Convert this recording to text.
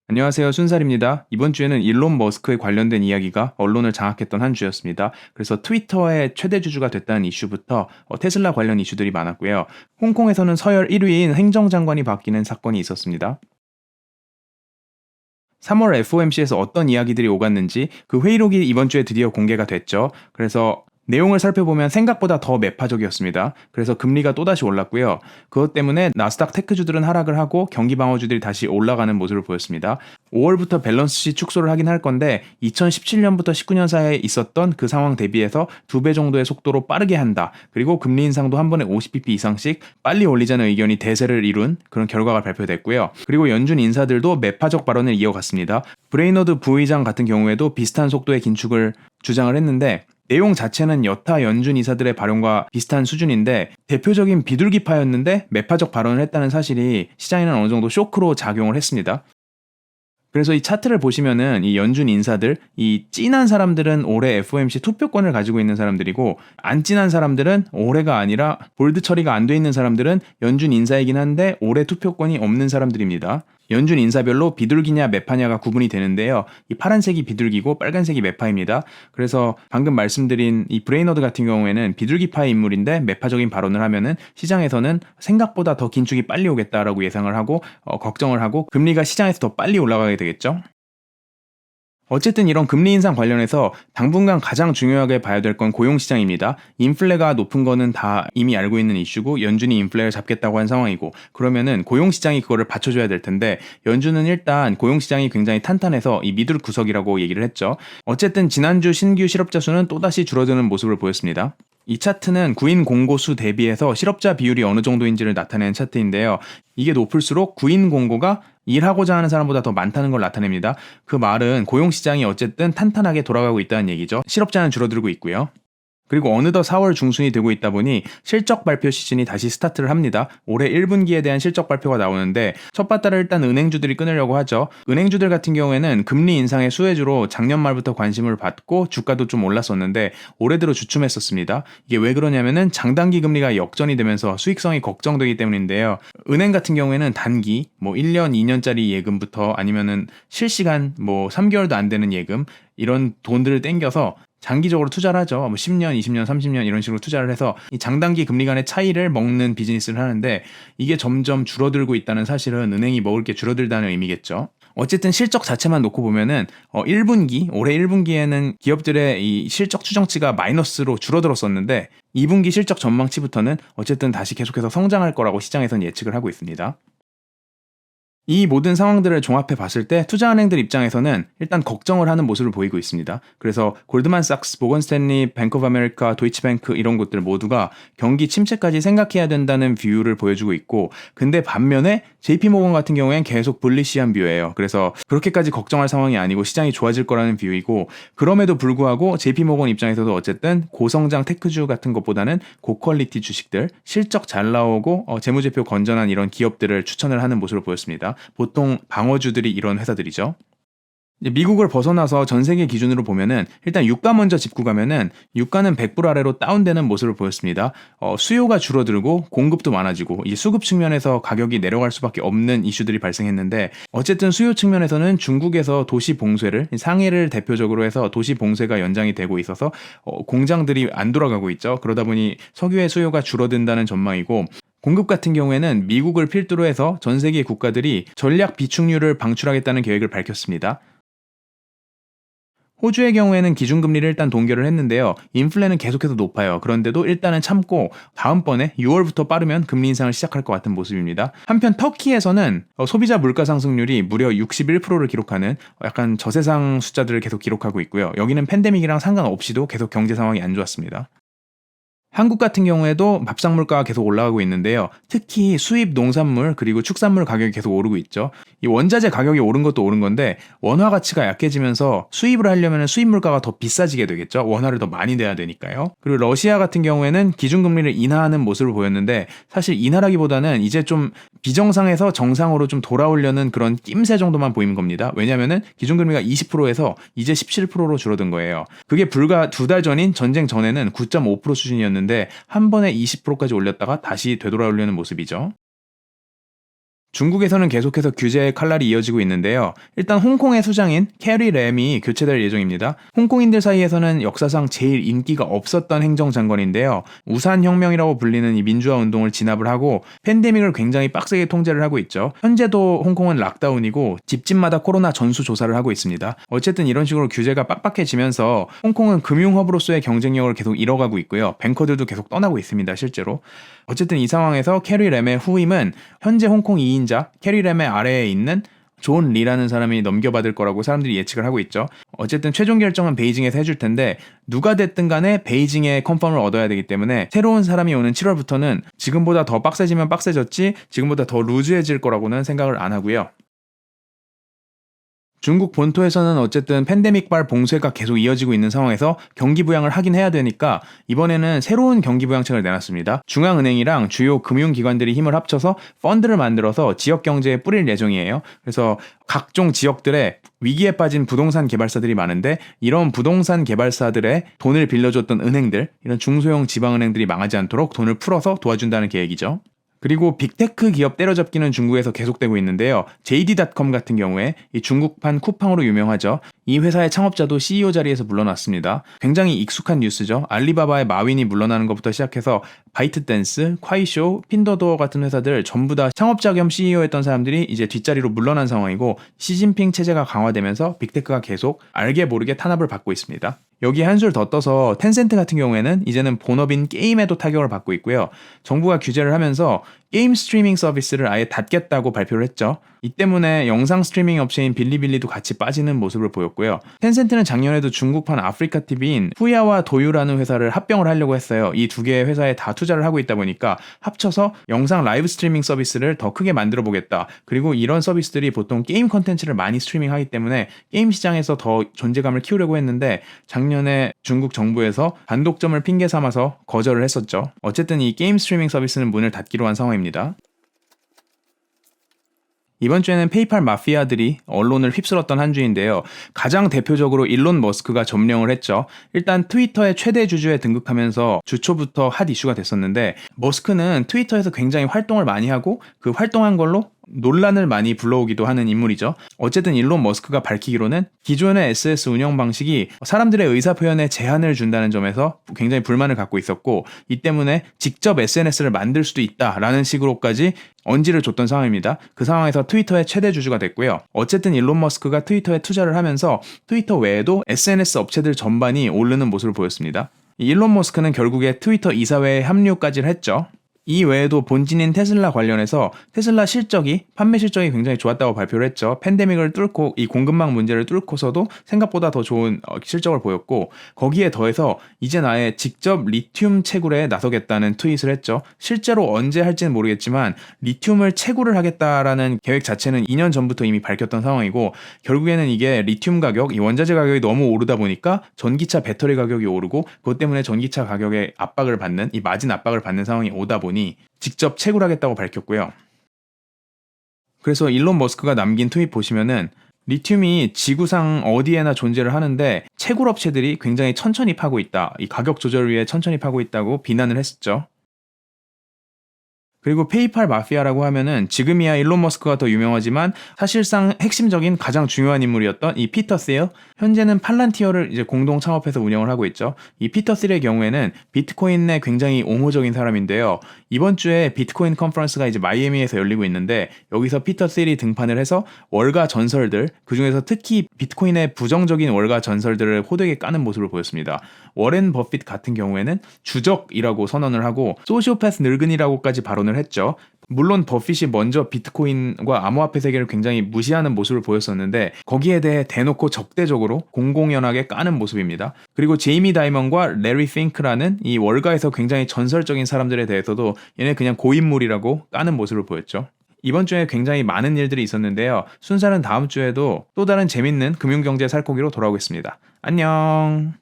안녕하세요. 순살입니다. 이번 주에는 일론 머스크에 관련된 이야기가 언론을 장악했던 한 주였습니다. 그래서 트위터의 최대 주주가 됐다는 이슈부터 테슬라 관련 이슈들이 많았고요. 홍콩에서는 서열 1위인 행정장관이 바뀌는 사건이 있었습니다. 3월 FOMC에서 어떤 이야기들이 오갔는지 그 회의록이 이번 주에 드디어 공개가 됐죠. 그래서 내용을 살펴보면 생각보다 더 매파적이었습니다. 그래서 금리가 또다시 올랐고요. 그것 때문에 나스닥 테크주들은 하락을 하고 경기 방어주들이 다시 올라가는 모습을 보였습니다. 5월부터 밸런스시 축소를 하긴 할 건데 2017년부터 19년 사이에 있었던 그 상황 대비해서 2배 정도의 속도로 빠르게 한다. 그리고 금리 인상도 한 번에 50bp 이상씩 빨리 올리자는 의견이 대세를 이룬 그런 결과가 발표됐고요. 그리고 연준 인사들도 매파적 발언을 이어갔습니다. 브레이너드 부의장 같은 경우에도 비슷한 속도의 긴축을 주장을 했는데 내용 자체는 여타 연준 이사들의 발언과 비슷한 수준인데 대표적인 비둘기파였는데 매파적 발언을 했다는 사실이 시장에는 어느 정도 쇼크로 작용을 했습니다. 그래서 이 차트를 보시면은 이 연준 인사들, 이 찐한 사람들은 올해 FOMC 투표권을 가지고 있는 사람들이고 안 찐한 사람들은 올해가 아니라 볼드 처리가 안 돼 있는 사람들은 연준 인사이긴 한데 올해 투표권이 없는 사람들입니다. 연준 인사별로 비둘기냐 매파냐가 구분이 되는데요. 이 파란색이 비둘기고 빨간색이 매파입니다. 그래서 방금 말씀드린 이 브레이너드 같은 경우에는 비둘기파의 인물인데 매파적인 발언을 하면은 시장에서는 생각보다 더 긴축이 빨리 오겠다라고 예상을 하고 걱정을 하고 금리가 시장에서 더 빨리 올라가게 되겠죠. 어쨌든 이런 금리 인상 관련해서 당분간 가장 중요하게 봐야 될 건 고용시장입니다. 인플레가 높은 거는 다 이미 알고 있는 이슈고 연준이 인플레를 잡겠다고 한 상황이고 그러면은 고용시장이 그거를 받쳐줘야 될 텐데 연준은 일단 고용시장이 굉장히 탄탄해서 이 미들 구석이라고 얘기를 했죠. 어쨌든 지난주 신규 실업자 수는 또다시 줄어드는 모습을 보였습니다. 이 차트는 구인 공고 수 대비해서 실업자 비율이 어느 정도인지를 나타내는 차트인데요. 이게 높을수록 구인 공고가 일하고자 하는 사람보다 더 많다는 걸 나타냅니다. 그 말은 고용시장이 어쨌든 탄탄하게 돌아가고 있다는 얘기죠. 실업자는 줄어들고 있고요. 그리고 어느덧 4월 중순이 되고 있다 보니 실적 발표 시즌이 다시 스타트를 합니다. 올해 1분기에 대한 실적 발표가 나오는데 첫 바다를 일단 은행주들이 끊으려고 하죠. 은행주들 같은 경우에는 금리 인상의 수혜주로 작년 말부터 관심을 받고 주가도 좀 올랐었는데 올해 들어 주춤했었습니다. 이게 왜 그러냐면은 장단기 금리가 역전이 되면서 수익성이 걱정되기 때문인데요. 은행 같은 경우에는 단기 1년, 2년짜리 예금부터 아니면은 실시간 3개월도 안 되는 예금 이런 돈들을 땡겨서 장기적으로 투자를 하죠. 10년, 20년, 30년 이런 식으로 투자를 해서 이 장단기 금리 간의 차이를 먹는 비즈니스를 하는데 이게 점점 줄어들고 있다는 사실은 은행이 먹을 게 줄어들다는 의미겠죠. 어쨌든 실적 자체만 놓고 보면은 1분기, 올해 1분기에는 기업들의 이 실적 추정치가 마이너스로 줄어들었었는데 2분기 실적 전망치부터는 어쨌든 다시 계속해서 성장할 거라고 시장에서는 예측을 하고 있습니다. 이 모든 상황들을 종합해 봤을 때 투자은행들 입장에서는 일단 걱정을 하는 모습을 보이고 있습니다. 그래서 골드만삭스, 모건스탠리, 뱅크 오브 아메리카, 도이치뱅크 이런 곳들 모두가 경기 침체까지 생각해야 된다는 뷰를 보여주고 있고 근데 반면에 JP모건 같은 경우엔 계속 불리시한 뷰예요. 그래서 그렇게까지 걱정할 상황이 아니고 시장이 좋아질 거라는 뷰이고 그럼에도 불구하고 JP모건 입장에서도 어쨌든 고성장 테크주 같은 것보다는 고퀄리티 주식들, 실적 잘 나오고 재무제표 건전한 이런 기업들을 추천을 하는 모습을 보였습니다. 보통 방어주들이 이런 회사들이죠. 미국을 벗어나서 전 세계 기준으로 보면은 일단 유가 먼저 짚고 가면은 유가는 100불 아래로 다운되는 모습을 보였습니다. 수요가 줄어들고 공급도 많아지고 이 수급 측면에서 가격이 내려갈 수밖에 없는 이슈들이 발생했는데 어쨌든 수요 측면에서는 중국에서 도시 봉쇄를 상해를 대표적으로 해서 도시 봉쇄가 연장이 되고 있어서 공장들이 안 돌아가고 있죠. 그러다 보니 석유의 수요가 줄어든다는 전망이고 공급 같은 경우에는 미국을 필두로 해서 전 세계 국가들이 전략 비축률을 방출하겠다는 계획을 밝혔습니다. 호주의 경우에는 기준금리를 일단 동결을 했는데요. 인플레는 계속해서 높아요. 그런데도 일단은 참고 다음번에 6월부터 빠르면 금리 인상을 시작할 것 같은 모습입니다. 한편 터키에서는 소비자 물가 상승률이 무려 61%를 기록하는 약간 저세상 숫자들을 계속 기록하고 있고요. 여기는 팬데믹이랑 상관없이도 계속 경제 상황이 안 좋았습니다. 한국 같은 경우에도 밥상 물가가 계속 올라가고 있는데요. 특히 수입 농산물 그리고 축산물 가격이 계속 오르고 있죠. 이 원자재 가격이 오른 것도 오른 건데 원화 가치가 약해지면서 수입을 하려면 수입 물가가 더 비싸지게 되겠죠. 원화를 더 많이 내야 되니까요. 그리고 러시아 같은 경우에는 기준금리를 인하하는 모습을 보였는데 사실 인하라기보다는 이제 좀 비정상에서 정상으로 좀 돌아오려는 그런 낌새 정도만 보이는 겁니다. 왜냐면은 기준금리가 20%에서 이제 17%로 줄어든 거예요. 그게 불과 2달 전인 전쟁 전에는 9.5% 수준이었는데 한 번에 20%까지 올렸다가 다시 되돌아오려는 모습이죠. 중국에서는 계속해서 규제의 칼날이 이어지고 있는데요. 일단 홍콩의 수장인 캐리 램이 교체될 예정입니다. 홍콩인들 사이에서는 역사상 제일 인기가 없었던 행정장관인데요. 우산혁명이라고 불리는 이 민주화 운동을 진압을 하고 팬데믹을 굉장히 빡세게 통제를 하고 있죠. 현재도 홍콩은 락다운이고 집집마다 코로나 전수조사를 하고 있습니다. 어쨌든 이런 식으로 규제가 빡빡해지면서 홍콩은 금융허브로서의 경쟁력을 계속 잃어가고 있고요. 뱅커들도 계속 떠나고 있습니다. 실제로. 어쨌든 이 상황에서 캐리 램의 후임은 현재 홍콩 2인자 캐리 램의 아래에 있는 존 리라는 사람이 넘겨받을 거라고 사람들이 예측을 하고 있죠. 어쨌든 최종 결정은 베이징에서 해줄 텐데 누가 됐든 간에 베이징의 컨펌을 얻어야 되기 때문에 새로운 사람이 오는 7월부터는 지금보다 더 빡세지면 빡세졌지 지금보다 더 루즈해질 거라고는 생각을 안 하고요. 중국 본토에서는 어쨌든 팬데믹발 봉쇄가 계속 이어지고 있는 상황에서 경기 부양을 하긴 해야 되니까 이번에는 새로운 경기 부양책을 내놨습니다. 중앙은행이랑 주요 금융기관들이 힘을 합쳐서 펀드를 만들어서 지역 경제에 뿌릴 예정이에요. 그래서 각종 지역들의 위기에 빠진 부동산 개발사들이 많은데 이런 부동산 개발사들의 돈을 빌려줬던 은행들, 이런 중소형 지방은행들이 망하지 않도록 돈을 풀어서 도와준다는 계획이죠. 그리고 빅테크 기업 때려잡기는 중국에서 계속되고 있는데요. JD.com 같은 경우에 이 중국판 쿠팡으로 유명하죠. 이 회사의 창업자도 CEO 자리에서 물러났습니다. 굉장히 익숙한 뉴스죠. 알리바바의 마윈이 물러나는 것부터 시작해서 바이트댄스, 콰이쇼, 핀더도어 같은 회사들 전부 다 창업자 겸 CEO였던 사람들이 이제 뒷자리로 물러난 상황이고 시진핑 체제가 강화되면서 빅테크가 계속 알게 모르게 탄압을 받고 있습니다. 여기 한술 더 떠서 텐센트 같은 경우에는 이제는 본업인 게임에도 타격을 받고 있고요. 정부가 규제를 하면서 게임 스트리밍 서비스를 아예 닫겠다고 발표를 했죠. 이 때문에 영상 스트리밍 업체인 빌리빌리도 같이 빠지는 모습을 보였고요. 텐센트는 작년에도 중국판 아프리카 TV인 후야와 도유라는 회사를 합병을 하려고 했어요. 이 두 개의 회사에 다 투자를 하고 있다 보니까 합쳐서 영상 라이브 스트리밍 서비스를 더 크게 만들어 보겠다. 그리고 이런 서비스들이 보통 게임 컨텐츠를 많이 스트리밍하기 때문에 게임 시장에서 더 존재감을 키우려고 했는데 작년에 중국 정부에서 단독점을 핑계 삼아서 거절을 했었죠. 어쨌든 이 게임 스트리밍 서비스는 문을 닫기로 한 상황입니다. 이번 주에는 페이팔 마피아들이 언론을 휩쓸었던 한 주인데요. 가장 대표적으로 일론 머스크가 점령을 했죠. 일단 트위터의 최대 주주에 등극하면서 주초부터 핫 이슈가 됐었는데 머스크는 트위터에서 굉장히 활동을 많이 하고 그 활동한 걸로 논란을 많이 불러오기도 하는 인물이죠. 어쨌든 일론 머스크가 밝히기로는 기존의 SNS 운영 방식이 사람들의 의사표현에 제한을 준다는 점에서 굉장히 불만을 갖고 있었고 이 때문에 직접 SNS를 만들 수도 있다라는 식으로까지 언지를 줬던 상황입니다. 그 상황에서 트위터의 최대 주주가 됐고요. 어쨌든 일론 머스크가 트위터에 투자를 하면서 트위터 외에도 SNS 업체들 전반이 오르는 모습을 보였습니다. 일론 머스크는 결국에 트위터 이사회에 합류까지 했죠. 이 외에도 본진인 테슬라 관련해서 테슬라 판매 실적이 굉장히 좋았다고 발표를 했죠. 팬데믹을 뚫고 이 공급망 문제를 뚫고서도 생각보다 더 좋은 실적을 보였고 거기에 더해서 이제 나의 직접 리튬 채굴에 나서겠다는 트윗을 했죠. 실제로 언제 할지는 모르겠지만 리튬을 채굴을 하겠다라는 계획 자체는 2년 전부터 이미 밝혔던 상황이고 결국에는 이게 리튬 가격, 이 원자재 가격이 너무 오르다 보니까 전기차 배터리 가격이 오르고 그것 때문에 전기차 가격에 압박을 받는 이 마진 압박을 받는 상황이 오다 보니 직접 채굴하겠다고 밝혔고요. 그래서 일론 머스크가 남긴 트윗 보시면은 리튬이 지구상 어디에나 존재를 하는데 채굴 업체들이 굉장히 천천히 파고 있다. 이 가격 조절을 위해 천천히 파고 있다고 비난을 했었죠. 그리고 페이팔 마피아라고 하면은 지금이야 일론 머스크가 더 유명하지만 사실상 핵심적인 가장 중요한 인물이었던 이 피터 셀, 현재는 팔란티어를 이제 공동 창업해서 운영을 하고 있죠. 이 피터 셀의 경우에는 비트코인에 굉장히 옹호적인 사람인데요. 이번 주에 비트코인 컨퍼런스가 이제 마이애미에서 열리고 있는데 여기서 피터 셀이 등판을 해서 월가 전설들, 그중에서 특히 비트코인의 부정적인 월가 전설들을 호되게 까는 모습을 보였습니다. 워렌 버핏 같은 경우에는 주적이라고 선언을 하고 소시오패스 늙은이라고까지 발언을 했죠. 물론 버핏이 먼저 비트코인과 암호화폐 세계를 굉장히 무시하는 모습을 보였었는데 거기에 대해 대놓고 적대적으로 공공연하게 까는 모습입니다. 그리고 제이미 다이먼과 레리 핑크라는 이 월가에서 굉장히 전설적인 사람들에 대해서도 얘네 그냥 고인물이라고 까는 모습을 보였죠. 이번 주에 굉장히 많은 일들이 있었는데요. 순사는 다음 주에도 또 다른 재밌는 금융경제 살코기로 돌아오겠습니다. 안녕.